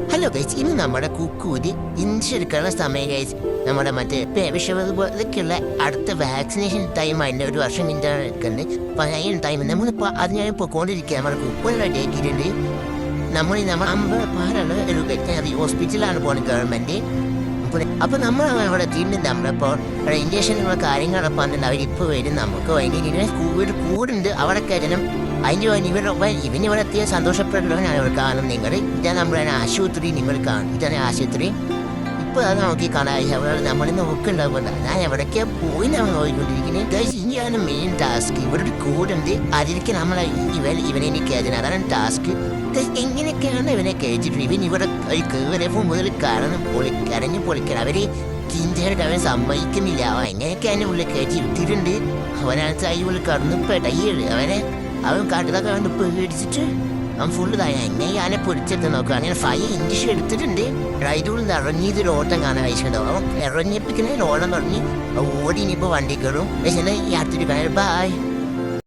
Hello guys, ഇന്ന് നമ്മുടെ കുക്കൂര് ഇൻഷെടുക്കാനുള്ള സമയം ഗൈസ്. നമ്മുടെ മറ്റേ ഇതൊക്കെയുള്ള അടുത്ത വാക്സിനേഷൻ ടൈം അതിൻ്റെ ഒരു വർഷം കഴിഞ്ഞാൽ എടുക്കുന്നത്. അപ്പം അതിന് ടൈം നമ്മളിപ്പോൾ അത് ഞാൻ പോയിക്കൊണ്ടിരിക്കുക. നമ്മുടെ കുക്കുള്ള ഡേക്കിട്ടുണ്ട്. നമ്മൾ 50 പാലുള്ള ഒരു വെറ്റിനറി ഹോസ്പിറ്റലാണ് പോകുന്നത്, ഗവൺമെൻറ്. അപ്പോൾ നമ്മൾ അവിടെ എത്തിയിട്ടുണ്ട്. നമ്മളിപ്പോൾ ഇഞ്ചക്ഷനുള്ള കാര്യങ്ങളൊക്കെ വന്നിട്ട് അവരിപ്പോൾ വരും. നമുക്ക് അതിന് കൂടുണ്ട് അവിടെ കയറ്റണം. ഇവനിവിടെ എത്തിയ സന്തോഷപ്പെടുന്ന ഞാൻ കാണും. നിങ്ങൾ ഇതാണ് നമ്മുടെ ആശുപത്രി, നിങ്ങൾ കാണും. ഇതാണ് ആശുപത്രി. ഇപ്പോൾ അത് നോക്കി കാണാൻ നമ്മളെ നോക്കുന്നുണ്ടാവുക. ഞാൻ എവിടേക്കാ പോയി നമ്മൾ നോക്കിക്കൊണ്ടിരിക്കുന്നത്. ഇനിയാണ് മെയിൻ ടാസ്ക്. ഇവിടെ ഒരു കൂടുണ്ട്, അതിലേക്ക് നമ്മളെ ഇവനെ കയറ്റുന്നത്. അതാണ് ടാസ്ക്. എങ്ങനെയൊക്കെയാണ് ഇവനെ കയറ്റിട്ട് ഇവൻ ഇവിടെ കയറിയപ്പോൾ മുതൽ കരഞ്ഞു പൊളിക്കണം. അവര് ചിന്തയായിട്ട് അവൻ സമ്മതിക്കുന്നില്ല. എങ്ങനെയൊക്കെ അതിൻ്റെ ഉള്ളിൽ കയറ്റി ഇട്ടിട്ടുണ്ട്. അവനകത്ത് അതിനുള്ളിൽ കടന്നു പെടയേഴ്. അവൻ കാട്ടിലൊക്കെ അവൻ പേടിച്ചിട്ട് അവൻ ഫുള്ള് തായ എങ്ങനെ ഞാനെ പൊടിച്ചെടുത്ത് നോക്കുക. അങ്ങനെ 5 ഇഞ്ചക്ഷൻ എടുത്തിട്ടുണ്ട്. റൈഡുള്ളിൽ നിന്ന് ഇറങ്ങിയതൊരു ഓട്ടം കാണാൻ കഴിച്ചിട്ടുണ്ടാവും. അവൻ ഇറങ്ങിയപ്പിക്കുന്ന ഓടം തുടങ്ങി ഓടി ഇനിയിപ്പോൾ വണ്ടി കയറും. പക്ഷേ യാത്ര ബൈ.